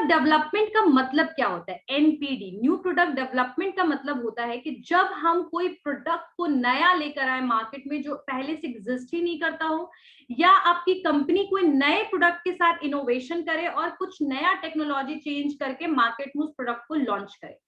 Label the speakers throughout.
Speaker 1: Product development का मतलब क्या होता है? एनपीडी, न्यू प्रोडक्ट डेवलपमेंट का मतलब होता है कि जब हम कोई प्रोडक्ट को नया लेकर आए मार्केट में जो पहले से एग्जिस्ट ही नहीं करता हो, या आपकी कंपनी कोई नए प्रोडक्ट के साथ इनोवेशन करे और कुछ नया टेक्नोलॉजी चेंज करके मार्केट में उस प्रोडक्ट को लॉन्च करे।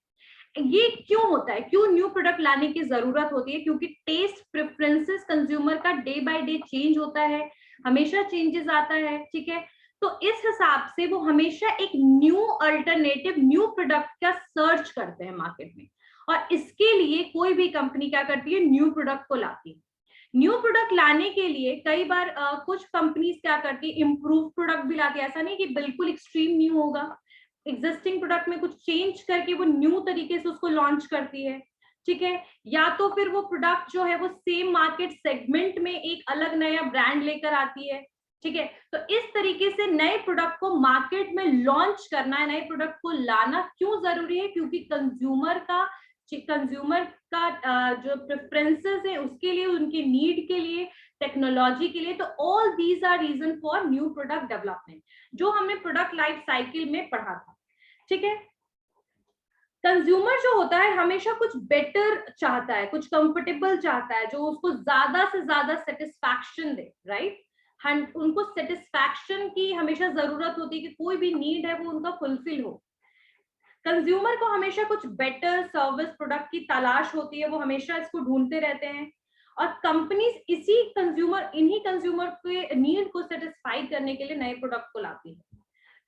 Speaker 1: ये क्यों होता है? क्यों न्यू प्रोडक्ट लाने की जरूरत होती है? क्योंकि टेस्ट प्रेफरेंसेस कंज्यूमर का डे बाय डे चेंज होता है, हमेशा चेंजेस आता है, ठीक है। तो इस हिसाब से वो हमेशा एक न्यू अल्टरनेटिव, न्यू प्रोडक्ट का सर्च करते हैं मार्केट में, और इसके लिए कोई भी कंपनी क्या करती है? न्यू प्रोडक्ट को लाती है। न्यू प्रोडक्ट लाने के लिए कई बार कुछ कंपनीज क्या करती है? इम्प्रूव प्रोडक्ट भी लाती है। ऐसा नहीं कि बिल्कुल एक्सट्रीम न्यू होगा, एग्जिस्टिंग प्रोडक्ट में कुछ चेंज करके वो न्यू तरीके से उसको लॉन्च करती है, ठीक है। या तो फिर वो प्रोडक्ट जो है वो सेम मार्केट सेगमेंट में एक अलग नया ब्रांड लेकर आती है, ठीक है। तो इस तरीके से नए प्रोडक्ट को मार्केट में लॉन्च करना है, नए प्रोडक्ट को लाना क्यों जरूरी है? क्योंकि कंज्यूमर का जो प्रेफरेंसेस है उसके लिए, उनकी नीड के लिए, टेक्नोलॉजी के लिए। तो all these are reason for new product development, जो हमने प्रोडक्ट लाइफ साइकिल में पढ़ा था, ठीक है। कंज्यूमर जो होता है हमेशा कुछ बेटर चाहता है, कुछ कंफर्टेबल चाहता है, जो उसको ज्यादा से ज्यादा सेटिस्फैक्शन दे, राइट। उनको सेटिस्फैक्शन की हमेशा जरूरत होती है कि कोई भी नीड है वो उनका फुलफिल हो। कंज्यूमर को हमेशा कुछ बेटर सर्विस प्रोडक्ट की तलाश होती है, वो हमेशा इसको ढूंढते रहते हैं, और कंपनीज इन्हीं कंज्यूमर के नीड को सेटिस्फाई करने के लिए नए प्रोडक्ट को लाती है।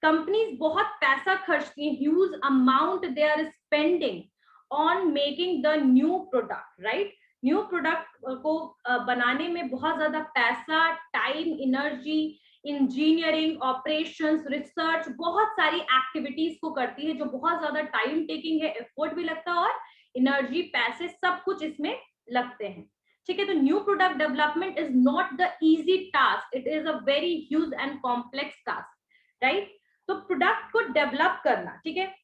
Speaker 1: कंपनीज बहुत पैसा खर्चती हैं, huge amount they are spending on making the new product, right. New product को बनाने में बहुत ज्यादा पैसा, time, energy, engineering, operations, research, बहुत सारी एक्टिविटीज को करती है, जो बहुत ज्यादा टाइम टेकिंग है, एफर्ट भी लगता है, और एनर्जी, पैसे, सब कुछ इसमें लगते हैं, ठीक है। तो new product development is not the easy task, it is a very huge and complex task, right. तो प्रोडक्ट को डेवलप करना, ठीक है,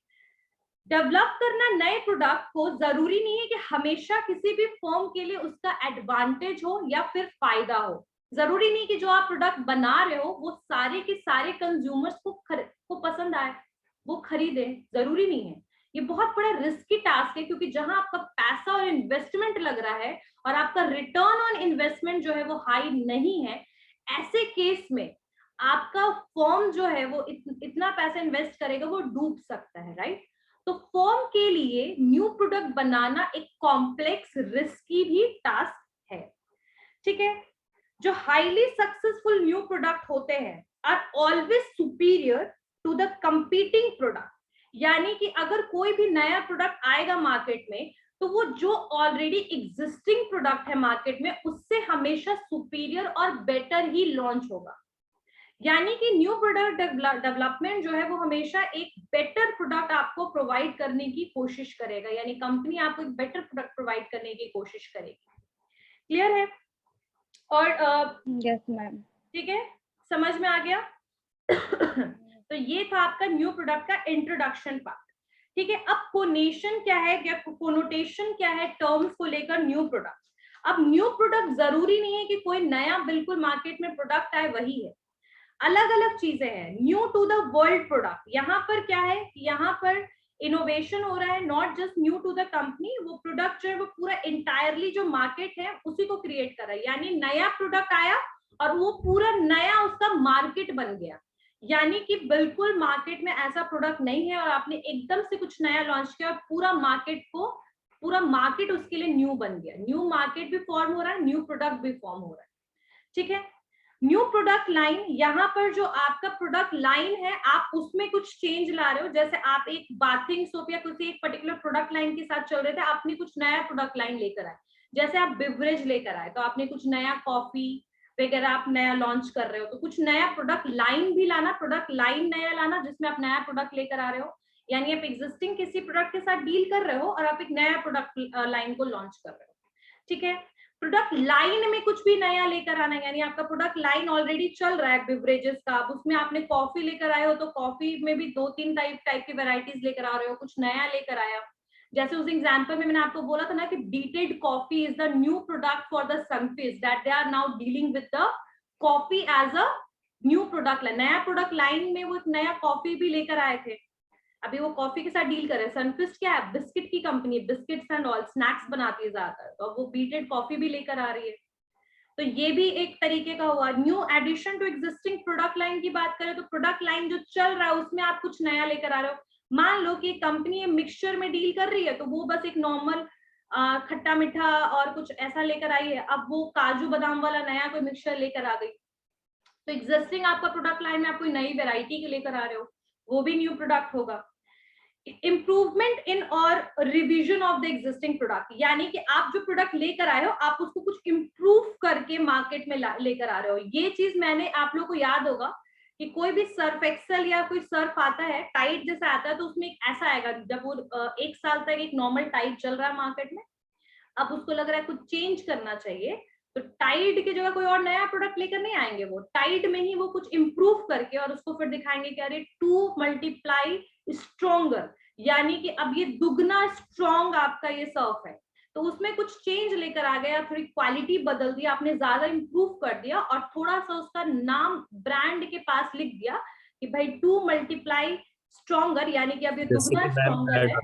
Speaker 1: डेवलप करना नए प्रोडक्ट को, जरूरी नहीं है कि हमेशा किसी भी फर्म के लिए उसका एडवांटेज हो या फिर फायदा हो। जरूरी नहीं कि जो आप प्रोडक्ट बना रहे हो वो सारे के सारे कंज्यूमर्स को पसंद आए, वो खरीदे, जरूरी नहीं है। ये बहुत बड़ा रिस्की टास्क है, क्योंकि जहां आपका पैसा और इन्वेस्टमेंट लग रहा है और आपका रिटर्न ऑन इन्वेस्टमेंट जो है वो हाई नहीं है, ऐसे केस में आपका फर्म जो है वो इतना पैसा इन्वेस्ट करेगा, वो डूब सकता है, राइट। तो फर्म के लिए न्यू प्रोडक्ट बनाना एक कॉम्प्लेक्स, रिस्की भी टास्क है, ठीक है। जो हाईली सक्सेसफुल न्यू प्रोडक्ट होते हैं are always superior to the competing product. यानी कि अगर कोई भी नया प्रोडक्ट आएगा मार्केट में, तो वो जो ऑलरेडी एग्जिस्टिंग प्रोडक्ट है मार्केट में, उससे हमेशा सुपीरियर और बेटर ही लॉन्च होगा। यानी कि न्यू प्रोडक्ट डेवलपमेंट जो है वो हमेशा एक बेटर प्रोडक्ट आपको प्रोवाइड करने की कोशिश करेगा, यानी कंपनी आपको एक बेटर प्रोडक्ट प्रोवाइड करने की कोशिश करेगी। क्लियर है? और
Speaker 2: यस मैम।
Speaker 1: ठीक है, समझ में आ गया? तो ये था आपका न्यू प्रोडक्ट का इंट्रोडक्शन पार्ट, ठीक है। अब कोनेशन क्या है, या कोनोटेशन क्या है टर्म्स को लेकर न्यू प्रोडक्ट। अब न्यू प्रोडक्ट जरूरी नहीं है कि कोई नया बिल्कुल मार्केट में प्रोडक्ट आए वही है, अलग अलग चीजें हैं। New to the world product, यहाँ पर क्या है, यहाँ पर इनोवेशन हो रहा है, not just new to the company, वो प्रोडक्ट जो है वो पूरा इंटायरली जो मार्केट है उसी को क्रिएट कर रहा है। यानी नया प्रोडक्ट आया और वो पूरा नया उसका मार्केट बन गया। यानी कि बिल्कुल मार्केट में ऐसा प्रोडक्ट नहीं है और आपने एकदम से कुछ नया लॉन्च किया और पूरा मार्केट उसके लिए न्यू बन गया। न्यू मार्केट भी फॉर्म हो रहा है, न्यू प्रोडक्ट भी फॉर्म हो रहा है, ठीक है। न्यू प्रोडक्ट लाइन, यहाँ पर जो आपका प्रोडक्ट लाइन है आप उसमें कुछ चेंज ला रहे हो। जैसे आप एक बाथिंग सोप या किसी एक पर्टिकुलर प्रोडक्ट लाइन के साथ चल रहे थे, आपने कुछ नया प्रोडक्ट लाइन लेकर आए। जैसे आप बिवरेज लेकर आए तो आपने कुछ नया कॉफी वगैरह आप नया लॉन्च कर रहे हो, तो कुछ नया प्रोडक्ट लाइन भी लाना, प्रोडक्ट लाइन नया लाना जिसमें आप नया प्रोडक्ट लेकर आ रहे हो। यानी आप एग्जिस्टिंग किसी प्रोडक्ट के साथ डील कर रहे हो और आप एक नया प्रोडक्ट लाइन को लॉन्च कर रहे हो, ठीक है। प्रोडक्ट लाइन में कुछ भी नया लेकर आना, यानी आपका प्रोडक्ट लाइन ऑलरेडी चल रहा है बिवरेजेस का, अब उसमें आपने कॉफी लेकर आए हो तो कॉफी में भी 2-3 टाइप की वेराइटीज लेकर आ रहे हो, कुछ नया लेकर आया। जैसे उस एग्जांपल में मैंने आपको बोला था ना कि detailed coffee is the new product for the Sunfeast, that they are now dealing with the coffee as a new product line. नया प्रोडक्ट लाइन में वो एक नया कॉफी भी लेकर आए थे, अभी वो कॉफी के साथ डील कर रहे हैं। सनफिस्ट क्या है, बिस्किट की company, biscuits and all snacks बनाती है ज्यादातर, तो अब वो बीटेड कॉफी भी लेकर आ रही है। तो ये भी एक तरीके का हुआ। New addition to existing product line की बात करें तो प्रोडक्ट लाइन जो चल रहा है उसमें आप कुछ नया लेकर आ रहे हो। मान लो कि कंपनी मिक्सचर में डील कर रही है तो वो बस एक नॉर्मल खट्टा मीठा और कुछ ऐसा लेकर आई है, अब वो काजू बादाम वाला नया कोई मिक्सचर लेकर आ गई। तो एग्जिस्टिंग आपका प्रोडक्ट लाइन में आप कोई नई वेराइटी के लेकर आ रहे हो, वो भी न्यू प्रोडक्ट होगा। इम्प्रूवमेंट इन और revision of the existing product, यानी कि आप जो प्रोडक्ट लेकर आए हो आप उसको कुछ इम्प्रूव करके मार्केट में लेकर आ रहे हो। ये चीज मैंने, आप लोगों को याद होगा कि कोई भी सर्फ एक्सेल या कोई सर्फ आता है टाइट जैसा आता है तो उसमें एक ऐसा आएगा, जब वो 1 साल तक एक नॉर्मल टाइट चल रहा है मार्केट में, अब उसको लग रहा है कुछ चेंज करना चाहिए, तो टाइड की जगह कोई और नया प्रोडक्ट लेकर नहीं आएंगे, वो टाइड में ही वो कुछ इंप्रूव करके और उसको फिर दिखाएंगे कि अरे 2 मल्टीप्लाई स्ट्रॉन्गर, यानी कि अब ये दुगना स्ट्रॉन्ग आपका ये सर्फ है। तो उसमें कुछ चेंज लेकर आ गया, थोड़ी क्वालिटी बदल दिया आपने, ज्यादा इंप्रूव कर दिया और थोड़ा सा उसका नाम ब्रांड के पास लिख दिया कि भाई 2 मल्टीप्लाई स्ट्रॉन्गर, यानी कि अब ये दुगना स्ट्रॉन्गर है।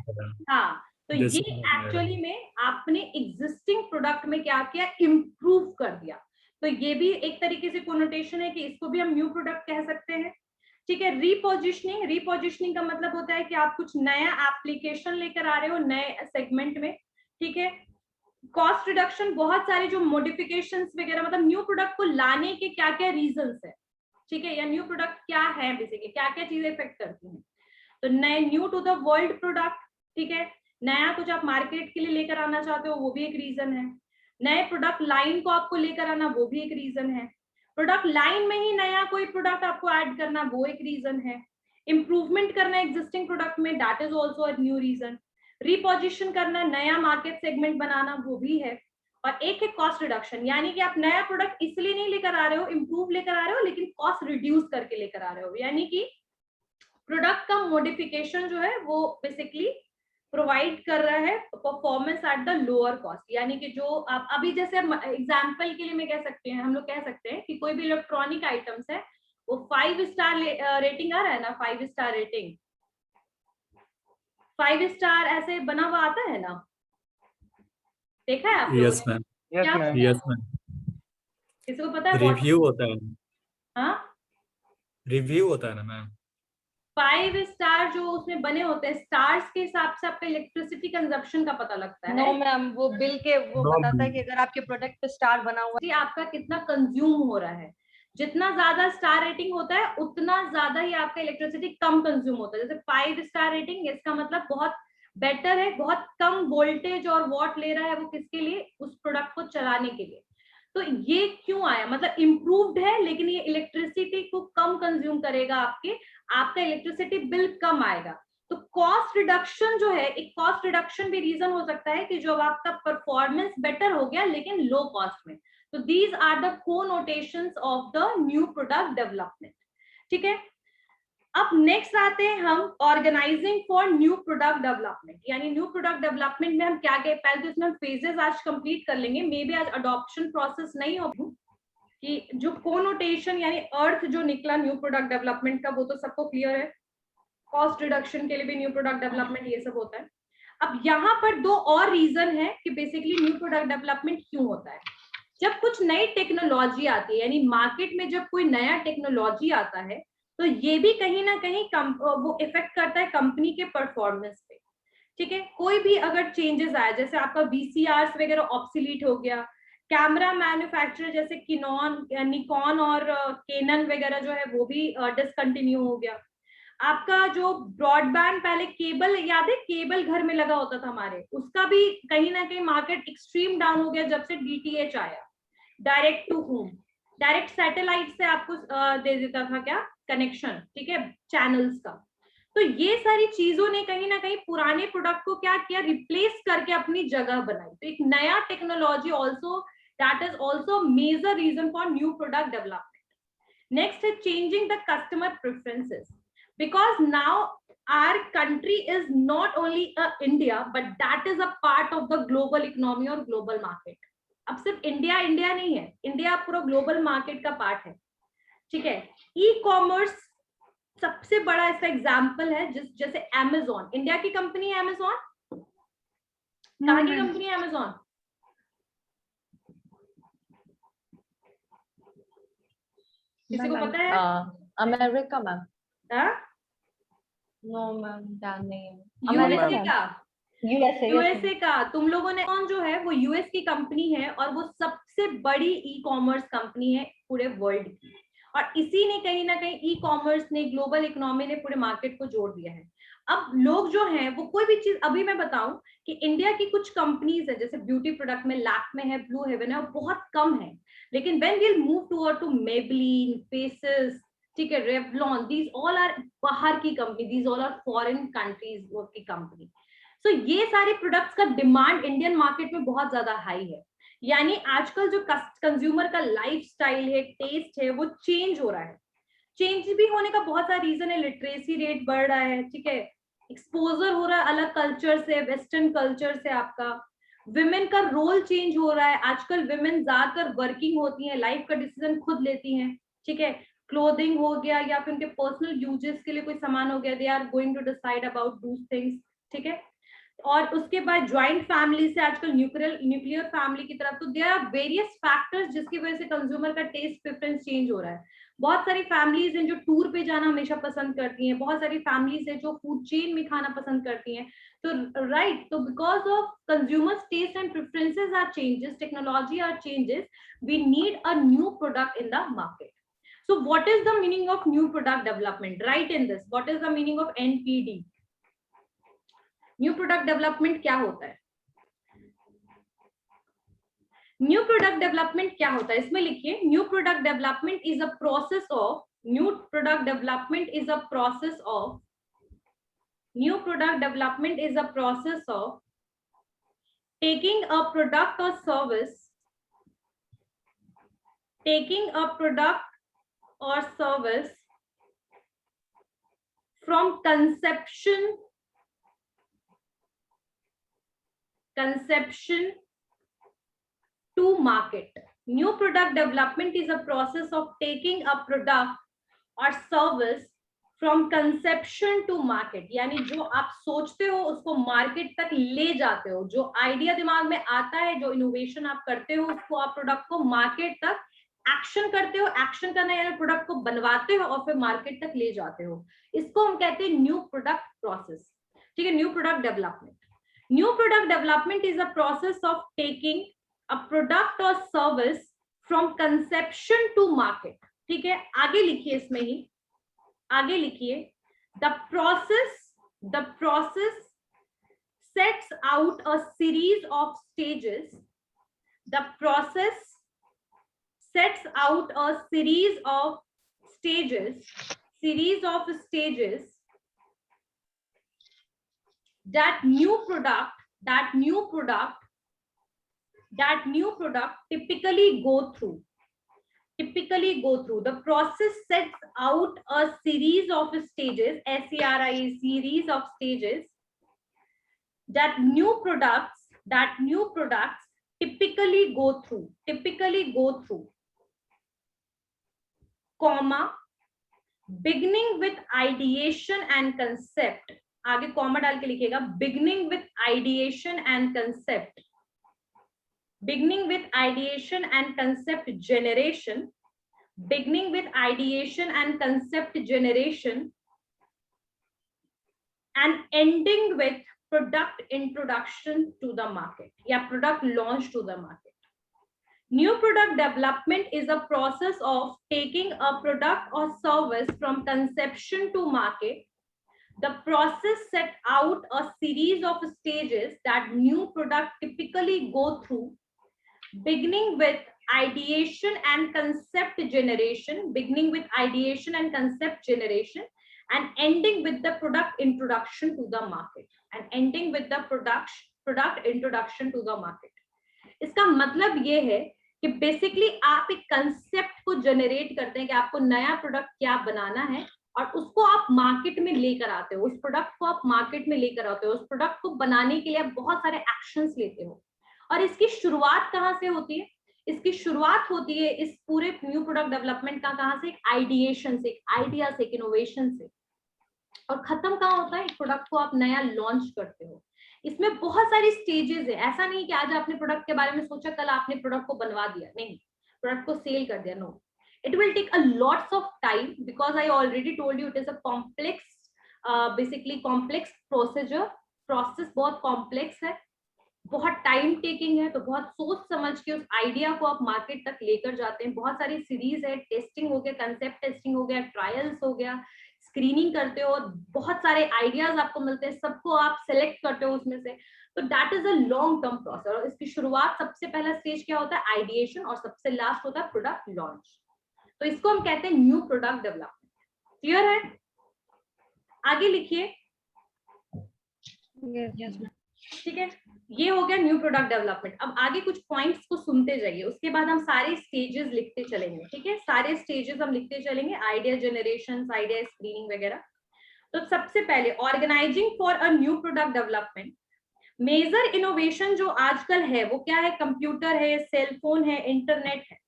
Speaker 1: हाँ, तो ये एक्चुअली में आपने एग्जिस्टिंग प्रोडक्ट में क्या किया, इम्प्रूव कर दिया। तो ये भी एक तरीके से कोनोटेशन है कि इसको भी हम न्यू प्रोडक्ट कह सकते हैं। ठीक है। रीपोजिशनिंग, रीपोजिशनिंग का मतलब होता है कि आप कुछ नया एप्लीकेशन लेकर आ रहे हो नए सेगमेंट में। ठीक है। कॉस्ट रिडक्शन, बहुत सारे जो मॉडिफिकेशंस वगैरह, मतलब न्यू प्रोडक्ट को लाने के क्या क्या रीजंस है, ठीक है, या न्यू प्रोडक्ट क्या है, बेसिकली क्या क्या चीजें इफेक्ट करती हैं। तो नए, new to the world product, ठीक है, नया कुछ आप मार्केट के लिए लेकर आना चाहते हो, वो भी एक रीजन है। नए प्रोडक्ट लाइन को आपको लेकर आना, वो भी एक रीजन है। प्रोडक्ट लाइन में ही नया कोई प्रोडक्ट आपको ऐड करना, वो एक रीजन है। इंप्रूवमेंट करना एग्जिस्टिंग प्रोडक्ट में, that is also a new reason. Reposition करना, नया मार्केट सेगमेंट बनाना, वो भी है। और एक है कॉस्ट रिडक्शन, यानी कि आप नया प्रोडक्ट इसलिए नहीं लेकर आ रहे हो, इंप्रूव लेकर आ रहे हो, लेकिन कॉस्ट रिड्यूस करके लेकर आ रहे हो, यानी कि प्रोडक्ट का मॉडिफिकेशन जो है वो बेसिकली प्रोवाइड कर रहा है performance at the lower cost. यानी कि जो आप अभी, जैसे एग्जांपल के लिए मैं कह सकते हैं, हम लोग कह सकते हैं कि कोई भी इलेक्ट्रॉनिक आइटम्स है वो 5 स्टार रेटिंग आ रहा है ना, 5 स्टार रेटिंग, 5 स्टार ऐसे बना हुआ आता है ना, देखा है आप लोगों
Speaker 2: यस मैम,
Speaker 1: ने?
Speaker 2: यस मैम,
Speaker 1: किसी को पता है
Speaker 2: रिव्यू होता है,
Speaker 1: हाँ,
Speaker 2: रिव्यू होता है ना मैम।
Speaker 1: 5 स्टार जो उसमें बने होते हैं, स्टार्स के हिसाब से आपका इलेक्ट्रिसिटी कंजप्शन का पता लगता है।
Speaker 3: नो मैम, वो बिल के वो
Speaker 2: No,
Speaker 3: बताता है कि अगर आपके प्रोडक्ट पे स्टार बना हुआ
Speaker 1: है आपका कितना कंज्यूम हो रहा है। जितना ज्यादा स्टार रेटिंग होता है उतना ज्यादा ही आपका इलेक्ट्रिसिटी कम कंज्यूम होता है। जैसे 5 स्टार रेटिंग, इसका मतलब बहुत बेटर है, बहुत कम वोल्टेज और वॉट ले रहा है वो, किसके लिए, उस प्रोडक्ट को चलाने के लिए। तो ये क्यों आया, मतलब इम्प्रूव्ड है लेकिन ये इलेक्ट्रिसिटी को कम कंज्यूम करेगा, आपका इलेक्ट्रिसिटी बिल कम आएगा। तो कॉस्ट रिडक्शन जो है, एक कॉस्ट रिडक्शन भी रीजन हो सकता है कि जो आपका परफॉर्मेंस बेटर हो गया लेकिन लो कॉस्ट में। तो these are the connotations of the new product development. ठीक है। अब नेक्स्ट आते हैं हम organizing for new product development, यानी न्यू प्रोडक्ट डेवलपमेंट में हम क्या क्या, पहले तो इसमें हम फेजेस आज कंप्लीट कर लेंगे, मे बी आज अडॉप्शन प्रोसेस नहीं हो कि जो कोनोटेशन यानी अर्थ जो निकला न्यू प्रोडक्ट डेवलपमेंट का, वो तो सबको क्लियर है। कॉस्ट रिडक्शन के लिए भी न्यू प्रोडक्ट डेवलपमेंट ये सब होता है। अब यहाँ पर 2 और रीजन है कि बेसिकली न्यू प्रोडक्ट डेवलपमेंट क्यों होता है। जब कुछ नई टेक्नोलॉजी आती है, यानी मार्केट में जब कोई नया टेक्नोलॉजी आता है, तो ये भी कहीं ना कहीं वो इफेक्ट करता है कंपनी के परफॉर्मेंस पे। ठीक है। कोई भी अगर चेंजेस आए, जैसे आपका VCRs वगैरह ऑब्सोलीट हो गया, कैमरा मैन्युफैक्चरर जैसे निकॉन और कैनन वगैरह जो है वो भी डिसकंटिन्यू हो गया। आपका जो ब्रॉडबैंड, पहले केबल, याद है केबल घर में लगा होता था हमारे, उसका भी कहीं ना कहीं मार्केट एक्सट्रीम डाउन हो गया जब से DTH आया, direct to home, direct satellite से आपको दे देता था क्या, कनेक्शन, ठीक है, चैनल्स का। तो ये सारी चीजों ने कहीं ना कहीं पुराने प्रोडक्ट को क्या किया, रिप्लेस करके अपनी जगह बनाई। तो एक नया technology also, that is also major reason for new product development. Next है changing the customer preferences, because now our country is not only a India but that is a part of the global economy और global market। अब सिर्फ India नहीं है, India पूरा global market का part है। ठीक है। ई कॉमर्स सबसे बड़ा इसका एग्जाम्पल है जैसे अमेजोन, इंडिया की कंपनी है अमेजोन, कहाँ की कंपनी है अमेजोन? किसी को पता है?
Speaker 3: America ma'am.
Speaker 1: हाँ?
Speaker 3: नो मैम, ध्यान नहीं है।
Speaker 1: यूएसए का,
Speaker 3: यूएसए
Speaker 1: यूएसए का। तुम लोगों ने कौन जो है वो यूएस की कंपनी है और वो सबसे बड़ी ई कॉमर्स कंपनी है पूरे वर्ल्ड की, और इसी ने कहीं ना कहीं ई कॉमर्स ने, ग्लोबल इकोनॉमी ने पूरे मार्केट को जोड़ दिया है। अब लोग जो हैं वो कोई भी चीज, अभी मैं बताऊं कि इंडिया की कुछ कंपनीज है जैसे ब्यूटी प्रोडक्ट में लैक्मे है, ब्लू हेवन है, और बहुत कम है, लेकिन when we'll move toward to Maybelline, Faces, ठीक है, रेवलॉन, दीज ऑल आर बाहर की कंपनी, दीज ऑल आर फॉरेन कंट्रीज की कंपनी। सो ये सारे प्रोडक्ट्स का डिमांड इंडियन मार्केट में बहुत ज्यादा हाई है। यानी आजकल जो कंज्यूमर का लाइफस्टाइल है, टेस्ट है, वो चेंज हो रहा है। चेंज भी होने का बहुत सारा रीजन है, लिटरेसी रेट बढ़ रहा है, ठीक है, एक्सपोजर हो रहा है अलग कल्चर से, वेस्टर्न कल्चर से, आपका विमेन का रोल चेंज हो रहा है। आजकल विमेन ज्यादातर वर्किंग होती हैं, लाइफ का डिसीजन खुद लेती हैं, ठीक है, क्लोथिंग हो गया या फिर उनके पर्सनल यूजेस के लिए कोई सामान हो गया, they are going to decide about those things, ठीक है। और उसके बाद ज्वाइंट फैमिली से आजकल न्यूक्लियर फैमिली की तरफ, तो देयर आर वेरियस फैक्टर्स जिसकी वजह से कंज्यूमर का टेस्ट प्रेफरेंस चेंज हो रहा है। बहुत सारी फैमिलीज हैं जो टूर पे जाना हमेशा पसंद करती हैं, बहुत सारी फैमिलीज हैं जो फूड चेन में खाना पसंद करती हैं। तो राइट, तो because of consumers taste and preferences are changes, technology are changes, we need a new product in the market. So what is the meaning of new product development? Write in this. What is the meaning of NPD? New product development क्या होता है? New product development क्या होता है इसमें लिखिए, new product development is a process of, new product development is a process of, new product development is a process of taking a product और service, taking a product और service from conception to market. New product development is a process of taking a product or service from conception to market. यानी जो आप सोचते हो उसको market तक ले जाते हो, जो आइडिया दिमाग में आता है, जो इनोवेशन आप करते हो, उसको आप प्रोडक्ट को मार्केट तक एक्शन करते हो, एक्शन करना यानी प्रोडक्ट को बनवाते हो और फिर मार्केट तक ले जाते हो, इसको हम कहते हैं न्यू प्रोडक्ट प्रोसेस, ठीक है, new product development. New product development is a process of taking a product or service from conception to market. ठीक है, आगे लिखिए, इसमें ही आगे लिखिए, the process sets out a series of stages. The process sets out a series of stages that new product typically go through. The process sets out a series of stages, series of stages that new products typically go through, comma, beginning with ideation and concept. आगे comma डाल के लिखिएगा, beginning with ideation and concept generation, beginning with ideation and concept generation, and ending with product introduction to the market या product launch to the market. New product development is a process of taking a product or service from conception to market. The process set out a series of stages that new product typically go through, beginning with ideation and concept generation, and ending with the product introduction to the market, इसका मतलब ये है कि basically आप एक concept को generate करते हैं कि आपको नया प्रोडक्ट क्या बनाना है, और उसको आप मार्केट में लेकर आते हो, उस प्रोडक्ट को आप मार्केट में लेकर आते हो, उस प्रोडक्ट को बनाने के लिए आप बहुत सारे एक्शंस लेते हो। और इसकी शुरुआत कहाँ से होती है? इसकी शुरुआत होती है इस पूरे न्यू प्रोडक्ट डेवलपमेंट का कहाँ से, एक आइडिएशन से, एक आइडिया से, एक इनोवेशन से, और खत्म कहाँ होता है, एक प्रोडक्ट को आप नया लॉन्च करते हो। इसमें बहुत सारी स्टेजेस है, ऐसा नहीं कि आज आपने प्रोडक्ट के बारे में सोचा कल आपने प्रोडक्ट को बनवा दिया, नहीं, प्रोडक्ट को सेल कर दिया, no, it will take a lots of time because I already told you it is a complex basically complex process बहुत complex है, बहुत टाइम टेकिंग है, तो बहुत सोच समझ के उस आइडिया को आप मार्केट तक लेकर जाते हैं। बहुत सारी सीरीज है, टेस्टिंग हो गया, कंसेप्ट टेस्टिंग हो गया, ट्रायल्स हो गया, स्क्रीनिंग करते हो, बहुत सारे आइडियाज आपको मिलते हैं, सबको आप सेलेक्ट करते हो उसमें से, तो that is a long term process. और इसकी शुरुआत सबसे पहला स्टेज क्या होता है, आइडिएशन, और सबसे लास्ट होता है प्रोडक्ट लॉन्च। तो इसको हम कहते हैं न्यू प्रोडक्ट डेवलपमेंट। क्लियर है? आगे लिखिए। ठीक है, ये हो गया न्यू प्रोडक्ट डेवलपमेंट। अब आगे कुछ पॉइंट्स को सुनते जाइए, उसके बाद हम सारे स्टेजेस लिखते चलेंगे। ठीक है, सारे स्टेजेस हम लिखते चलेंगे, आइडिया जनरेशन, आइडिया स्क्रीनिंग वगैरह। तो सबसे पहले organizing for a new product development. Major innovation जो आजकल है वो क्या है, कंप्यूटर है, सेलफोन है, इंटरनेट है।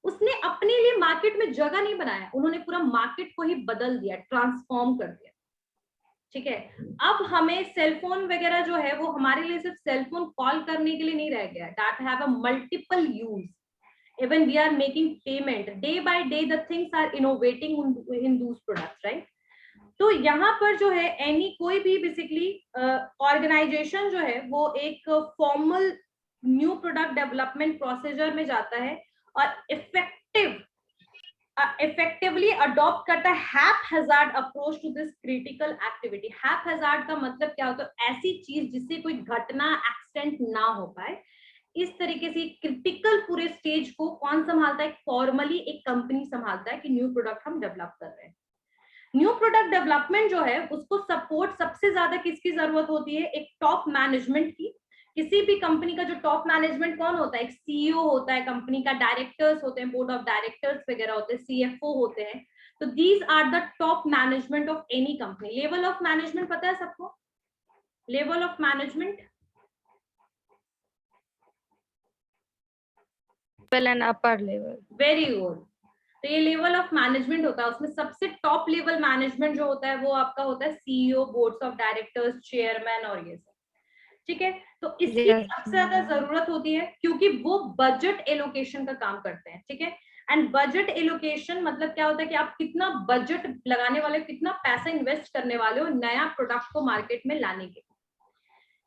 Speaker 1: उसने अपने लिए मार्केट में जगह नहीं बनाया, उन्होंने पूरा मार्केट को ही बदल दिया, ट्रांसफॉर्म कर दिया। ठीक है, अब हमें सेलफोन वगैरह जो है वो हमारे लिए सिर्फ सेलफोन कॉल करने के लिए नहीं रह गया, that have a multiple use. Even we are making payment, day by day the things are innovating in those products, right. तो यहाँ पर जो है एनी कोई भी बेसिकली ऑर्गेनाइजेशन जो है वो एक formal new product development procedure में जाता है और इफेक्टिवली अडॉप्ट करता है haphazard approach to this critical activity. Haphazard का मतलब क्या होता है, ऐसी चीज जिससे कोई घटना, एक्सीडेंट ना हो पाए, इस तरीके से क्रिटिकल पूरे स्टेज को कौन संभालता है, फॉर्मली एक कंपनी संभालता है कि न्यू प्रोडक्ट हम डेवलप कर रहे हैं। न्यू प्रोडक्ट डेवलपमेंट जो है उसको सपोर्ट सबसे ज्यादा किसकी जरूरत होती है, एक टॉप मैनेजमेंट की। किसी भी कंपनी का जो टॉप मैनेजमेंट कौन होता है, एक सीईओ होता है, कंपनी का डायरेक्टर्स होते हैं, बोर्ड ऑफ डायरेक्टर्स वगैरह होते हैं, सीएफओ होते हैं। तो these are the top management of any company. Level of management पता है सबको, level of management,
Speaker 3: and upper level,
Speaker 1: very good. तो ये लेवल ऑफ मैनेजमेंट होता है, उसमें सबसे टॉप लेवल मैनेजमेंट जो होता है वो आपका होता है CEO, boards of directors, chairman और ये सब। ठीक है, तो इसकी सबसे ज्यादा जरूरत होती है क्योंकि वो बजट एलोकेशन का काम करते हैं। ठीक है, एंड बजट एलोकेशन मतलब क्या होता है कि आप कितना बजट लगाने वाले हो, कितना पैसा इन्वेस्ट करने वाले हो नया प्रोडक्ट को मार्केट में लाने के।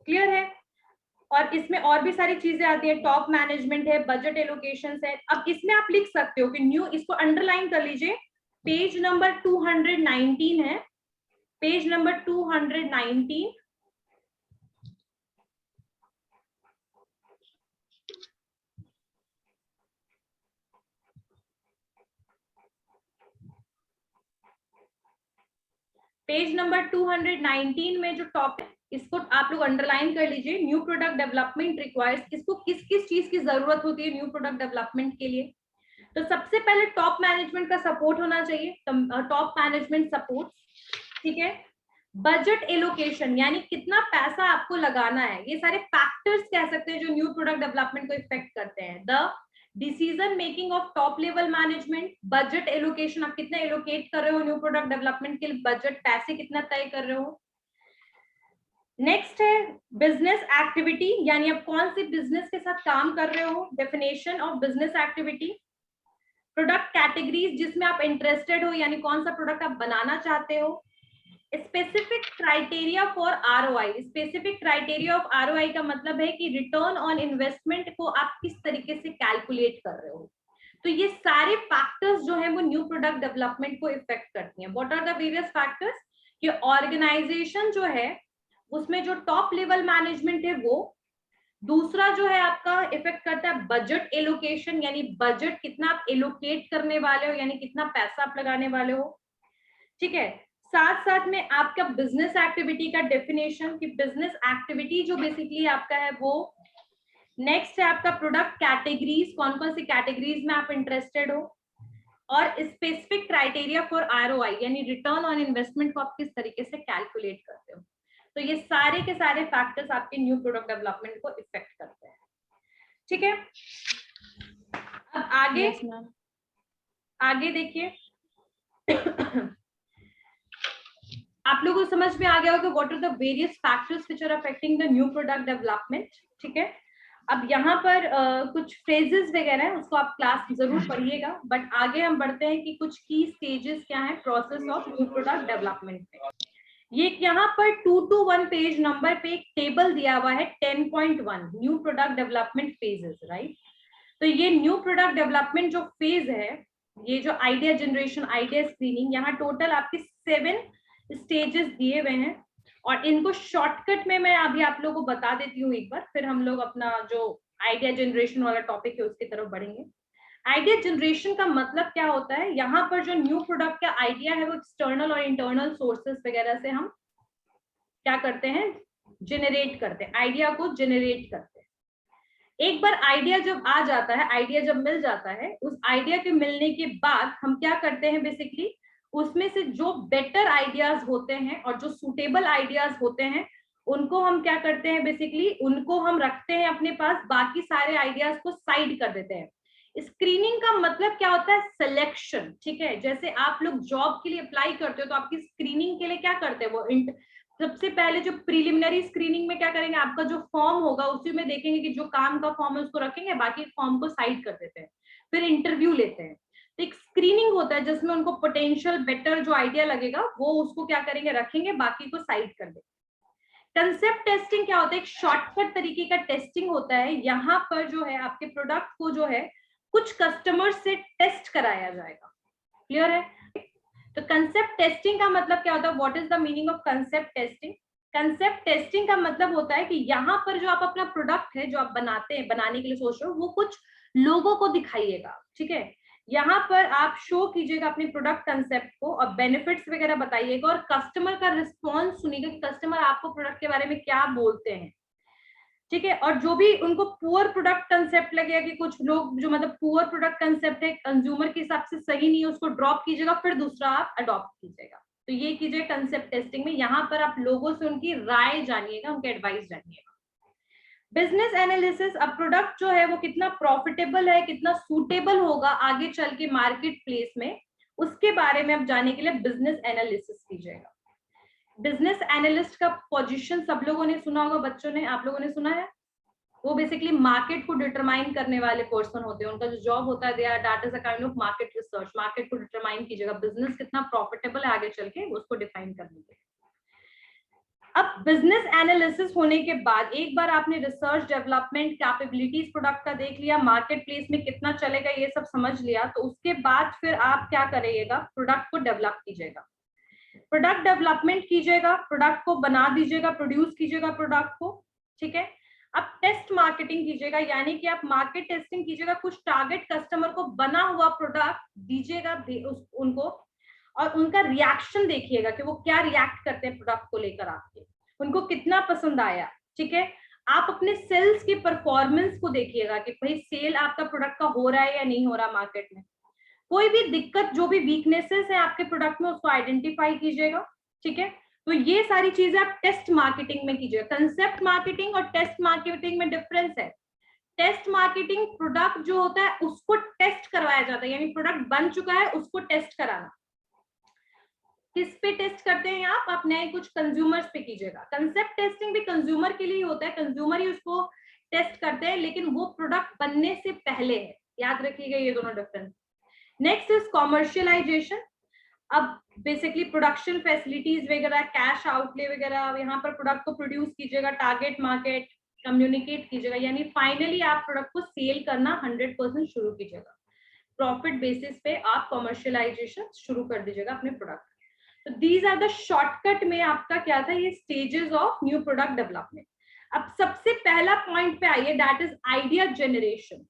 Speaker 1: क्लियर है? और इसमें और भी सारी चीजें आती है, टॉप मैनेजमेंट है, बजट एलोकेशन है। अब इसमें आप लिख सकते हो कि न्यू, इसको अंडरलाइन कर लीजिए, पेज नंबर 219 है, पेज नंबर 219। पेज नंबर 219 में जो टॉप है इसको आप लोग अंडरलाइन कर लीजिए। न्यू प्रोडक्ट डेवलपमेंट रिक्वायर्स, इसको किस किस चीज की जरूरत होती है न्यू प्रोडक्ट डेवलपमेंट के लिए। तो सबसे पहले टॉप मैनेजमेंट का सपोर्ट होना चाहिए, टॉप मैनेजमेंट सपोर्ट। ठीक है, बजट एलोकेशन यानी कितना पैसा आपको लगाना है, ये सारे फैक्टर्स कह सकते हैं जो न्यू प्रोडक्ट डेवलपमेंट को इफेक्ट करते हैं। The decision making of top level management, budget allocation, आप कितना एलोकेट कर रहे हो न्यू प्रोडक्ट डेवलपमेंट के लिए, बजट पैसे कितना तय कर रहे हो। नेक्स्ट है बिजनेस एक्टिविटी, यानी आप कौन सी बिजनेस के साथ काम कर रहे हो, definition of business activity. Product categories जिसमें आप इंटरेस्टेड हो, यानी कौन सा प्रोडक्ट आप बनाना चाहते हो। Specific criteria for ROI, specific criteria of ROI का मतलब है कि रिटर्न ऑन इन्वेस्टमेंट को आप किस तरीके से कैलकुलेट कर रहे हो। तो ये सारे फैक्टर्स जो है वो न्यू प्रोडक्ट डेवलपमेंट को इफेक्ट करती हैं। What are the various factors, कि ऑर्गेनाइजेशन जो है उसमें जो टॉप लेवल मैनेजमेंट है वो, दूसरा जो है आपका इफेक्ट करता है बजट एलोकेशन, यानी बजट कितना आप एलोकेट करने वाले हो, यानी कितना पैसा आप लगाने वाले हो। ठीक है, साथ साथ में आपका बिजनेस एक्टिविटी का डेफिनेशन, कि बिजनेस एक्टिविटी जो बेसिकली आपका है वो। नेक्स्ट है आपका प्रोडक्ट कैटेगरीज, कौन कौन सी कैटेगरीज में आप इंटरेस्टेड हो, और स्पेसिफिक क्राइटेरिया फॉर आरओआई यानी रिटर्न ऑन इन्वेस्टमेंट को आप किस तरीके से कैलकुलेट करते हो। तो ये सारे के सारे फैक्टर्स आपके न्यू प्रोडक्ट डेवलपमेंट को इफेक्ट करते हैं। ठीक है, आगे
Speaker 3: Yes, ma'am.
Speaker 1: आगे देखिए आप लोगों को समझ में आ गया होगा what are the various factors which are affecting the new product development. ठीक है, अब यहाँ पर कुछ फ्रेजेस वगैरह है, उसको आप क्लास जरूर पढ़िएगा, बट आगे हम बढ़ते हैं कि कुछ की स्टेजेस क्या है process of new product development में। ये यहाँ पर 221 पेज नंबर पे एक टेबल दिया हुआ है 10.1 new product development phases, right. तो ये न्यू प्रोडक्ट डेवलपमेंट जो फेज है, ये जो आइडिया जनरेशन, आइडिया स्क्रीनिंग, यहाँ टोटल आपके 7 स्टेजेस दिए हुए हैं, और इनको शॉर्टकट में मैं अभी आप लोगों को बता देती हूँ एक बार, फिर हम लोग अपना जो आइडिया जनरेशन वाला टॉपिक है उसकी तरफ बढ़ेंगे। आइडिया जनरेशन का मतलब क्या होता है, यहाँ पर जो न्यू प्रोडक्ट का आइडिया है वो एक्सटर्नल और इंटरनल सोर्सेस वगैरह से हम क्या करते हैं, जनरेट करते हैं, आइडिया को जनरेट करते हैं। एक बार आइडिया जब आ जाता है, आइडिया जब मिल जाता है, उस आइडिया के मिलने के बाद हम क्या करते हैं, बेसिकली उसमें से जो बेटर आइडियाज होते हैं और जो सुटेबल आइडियाज होते हैं उनको हम क्या करते हैं, बेसिकली उनको हम रखते हैं अपने पास, बाकी सारे आइडियाज को साइड कर देते हैं। स्क्रीनिंग का मतलब क्या होता है, सिलेक्शन। ठीक है, जैसे आप लोग जॉब के लिए अप्लाई करते हो तो आपकी स्क्रीनिंग के लिए क्या करते हैं, वो सबसे पहले जो प्रिलिमिनरी स्क्रीनिंग में क्या करेंगे, आपका जो फॉर्म होगा उसी में देखेंगे कि जो काम का फॉर्म है उसको रखेंगे, बाकी फॉर्म को साइड कर देते हैं, फिर इंटरव्यू लेते हैं। तो एक स्क्रीनिंग होता है जिसमें उनको पोटेंशियल बेटर जो आइडिया लगेगा वो उसको क्या करेंगे, रखेंगे, बाकी को साइड कर देंगे। कंसेप्ट टेस्टिंग क्या होता है, एक शॉर्टकट तरीके का टेस्टिंग होता है। यहाँ पर जो है आपके प्रोडक्ट को जो है कुछ कस्टमर से टेस्ट कराया जाएगा। क्लियर है? तो कंसेप्ट टेस्टिंग का मतलब क्या होता है, what is the meaning of concept testing. Concept testing का मतलब होता है कि यहाँ पर जो आप अपना प्रोडक्ट है जो आप बनाते हैं, बनाने के लिए सोच रहे हो, वो कुछ लोगों को दिखाइएगा। ठीक है, यहाँ पर आप शो कीजिएगा अपने प्रोडक्ट कंसेप्ट को और बेनिफिट्स वगैरह बताइएगा, और कस्टमर का रिस्पॉन्स सुनिएगा कि कस्टमर आपको प्रोडक्ट के बारे में क्या बोलते हैं। ठीक है, और जो भी उनको पुअर प्रोडक्ट कंसेप्ट लगेगा कि कुछ लोग जो मतलब पुअर प्रोडक्ट कंसेप्ट है, कंज्यूमर के हिसाब से सही नहीं है, उसको ड्रॉप कीजिएगा, फिर दूसरा आप अडॉप्ट कीजिएगा। तो ये कीजिए कंसेप्ट टेस्टिंग में। यहाँ पर आप लोगों से उनकी राय जानिएगा, उनके एडवाइस जानिएगा। बिजनेस एनालिसिस, अब प्रोडक्ट जो है वो कितना प्रॉफिटेबल है, कितना सूटेबल होगा आगे चल के मार्केट प्लेस में, उसके बारे में अब जानने के लिए बिजनेस एनालिसिस कीजिएगा। बिजनेस एनालिस्ट का पोजीशन सब लोगों ने सुना होगा, बच्चों ने, आप लोगों ने सुना है। वो बेसिकली मार्केट को डिटरमाइन करने वाले पर्सन होते हैं, उनका जो जॉब होता है, they are that is a kind of market research. Market को डिटरमाइन कीजिएगा, बिजनेस कितना प्रॉफिटेबल है आगे चल के, उसको डिफाइन करने के लिए। अब बिजनेस एनालिसिस होने के बाद एक बार आपने रिसर्च, डेवलपमेंट, कैपेबिलिटीज प्रोडक्ट का देख लिया, मार्केट प्लेस में कितना चलेगा ये सब समझ लिया, तो उसके बाद फिर आप क्या करिएगा, प्रोडक्ट को डेवलप कीजिएगा, प्रोडक्ट डेवलपमेंट कीजिएगा, प्रोडक्ट को बना दीजिएगा, प्रोड्यूस कीजिएगा प्रोडक्ट को। ठीक है, अब टेस्ट मार्केटिंग कीजिएगा, यानी कि आप मार्केट टेस्टिंग कीजिएगा, कुछ टारगेट कस्टमर को बना हुआ प्रोडक्ट दीजिएगा उनको, और उनका रिएक्शन देखिएगा कि वो क्या रिएक्ट करते हैं प्रोडक्ट को लेकर आपके, उनको कितना पसंद आया। ठीक है, आप अपने सेल्स की परफॉर्मेंस को देखिएगा कि भाई सेल आपका प्रोडक्ट का हो रहा है या नहीं हो रहा मार्केट में। कोई भी दिक्कत, जो भी वीकनेसेस है आपके प्रोडक्ट में, उसको आइडेंटिफाई कीजिएगा। ठीक है, तो ये सारी चीजें आप टेस्ट मार्केटिंग में कीजिएगा। कंसेप्ट मार्केटिंग और टेस्ट मार्केटिंग में डिफरेंस है। टेस्ट मार्केटिंग प्रोडक्ट जो होता है उसको टेस्ट करवाया जाता है, यानी प्रोडक्ट बन चुका है उसको टेस्ट कराना। किस पे टेस्ट करते हैं आप नए कुछ कंज्यूमर्स पे कीजिएगा। कंसेप्ट टेस्टिंग भी कंज्यूमर के लिए होता है, कंज्यूमर ही उसको टेस्ट करते हैं, लेकिन वो प्रोडक्ट बनने से पहले है। याद रखिएगा ये दोनों डिफरेंस। Next is commercialisation. अब बेसिकली प्रोडक्शन फैसिलिटीज वगैरह, कैश आउटले वगैरह, यहाँ पर प्रोडक्ट को प्रोड्यूस कीजिएगा, टारगेट मार्केट कम्युनिकेट कीजिएगा, यानी फाइनली आप प्रोडक्ट को सेल करना 100% शुरू कीजिएगा। प्रॉफिट बेसिस पे आप कॉमर्शियलाइजेशन शुरू कर दीजिएगा अपने प्रोडक्ट। तो दीज आर द शॉर्टकट में आपका क्या था, ये stages of new product development. अब सबसे पहला पॉइंट पे आइए, that is idea generation.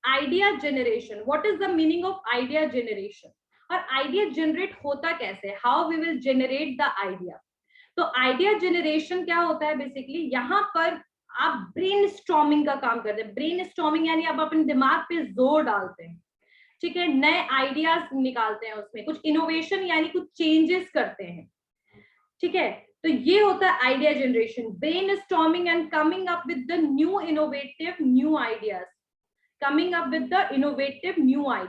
Speaker 1: Idea generation, what is the meaning of idea generation, और आइडिया जनरेट होता कैसे, how we will generate the idea. तो आइडिया जनरेशन क्या होता है, बेसिकली यहाँ पर आप ब्रेन स्टॉर्मिंग का काम करते हैं। ब्रेन स्टॉर्मिंग यानी आप अपने दिमाग पे जोर डालते हैं। ठीक है, नए आइडियाज निकालते हैं, उसमें कुछ इनोवेशन यानी कुछ चेंजेस करते हैं। ठीक है, तो ये होता है idea generation, brain storming and coming up with the new innovative new ideas. coming up with the innovative new ideas.